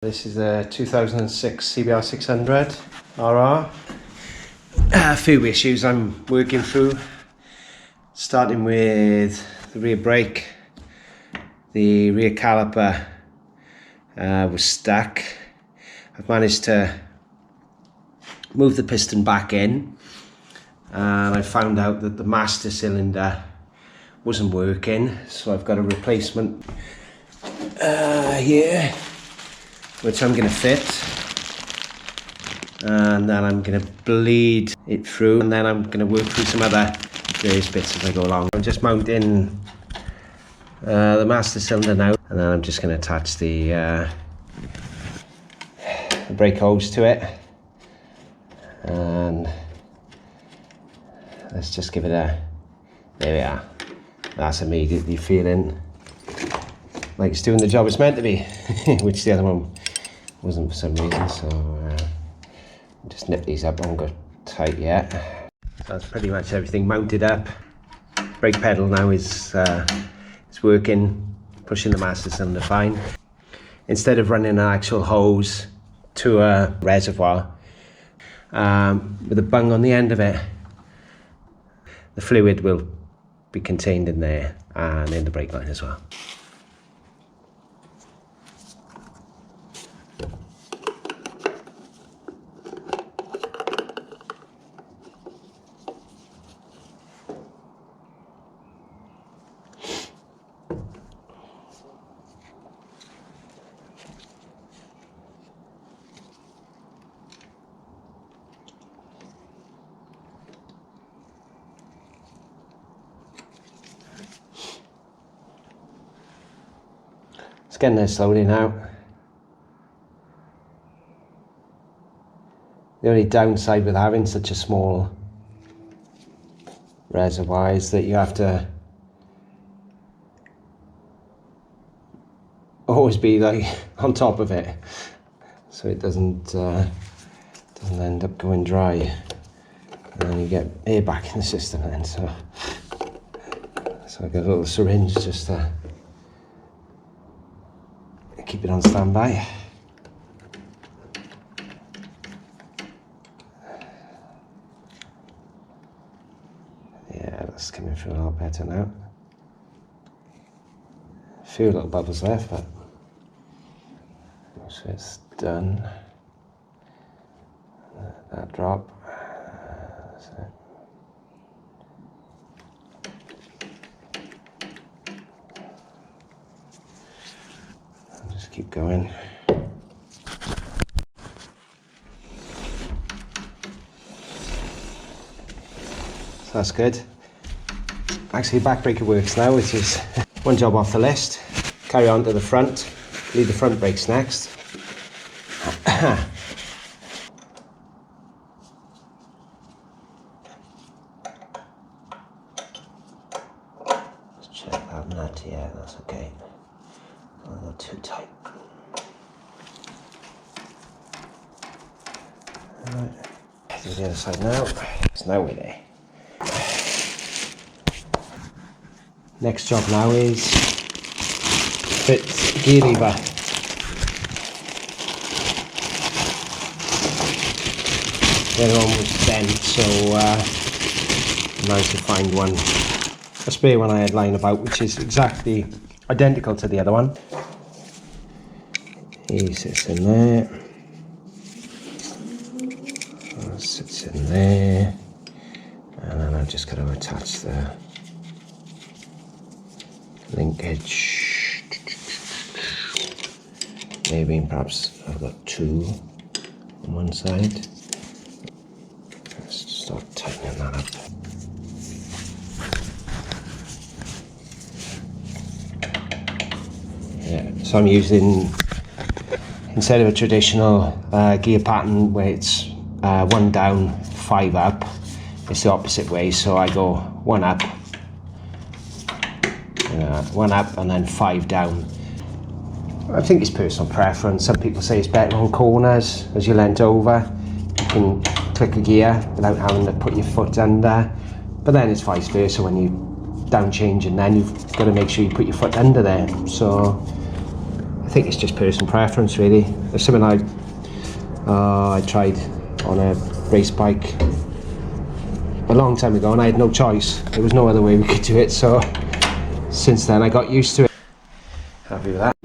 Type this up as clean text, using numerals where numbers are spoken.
This is a 2006 CBR 600 RR. A few issues I'm working through, starting with the rear brake. The rear caliper was stuck. I've managed to move the piston back in, and I found out that the master cylinder wasn't working, so I've got a replacement here, which I'm going to fit, and then I'm going to bleed it through, and then I'm going to work through some other various bits as I go along. I'm just mounting the master cylinder now, and then I'm just going to attach the brake hose to it, and let's just give it a, there we are. That's immediately feeling like it's doing the job it's meant to be, which the other one wasn't for some reason. So just nip these up, I haven't got tight yet. So that's pretty much everything mounted up. Brake pedal now is working, pushing the master cylinder fine. Instead of running an actual hose to a reservoir with a bung on the end of it, the fluid will be contained in there and in the brake line as well. It's getting there slowly now. The only downside with having such a small reservoir is that you have to always be like on top of it, so it doesn't end up going dry, and then you get air back in the system then. So I got a little syringe just to keep it on standby. Yeah, that's coming through a lot better now. A few little bubbles left, but so it's done. That drop. So. Just keep going. So that's good. Actually, back breaker works now, which is one job off the list. Carry on to the front. Leave the front brakes next. Let's check that nut. Yeah, that's okay. Not too tight. Alright, do the other side now. So now we're there. Next job now is fit gear lever. The other one was bent, so managed to find one, a spare one I had lying about, which is exactly identical to the other one. He sits in there, that sits in there, and then I've just got to attach the linkage. Maybe perhaps I've got two on one side. Let's start tightening that up. Yeah, so I'm using, instead of a traditional gear pattern where it's one down, five up, it's the opposite way. So I go one up, and then five down. I think it's personal preference. Some people say it's better on corners. As you leant over, you can click a gear without having to put your foot under. But then it's vice versa. When you down change, and then you've got to make sure you put your foot under there. So think it's just personal preference really. It's something I tried on a race bike a long time ago and I had no choice. There was no other way we could do it, so since then I got used to it. Happy with that.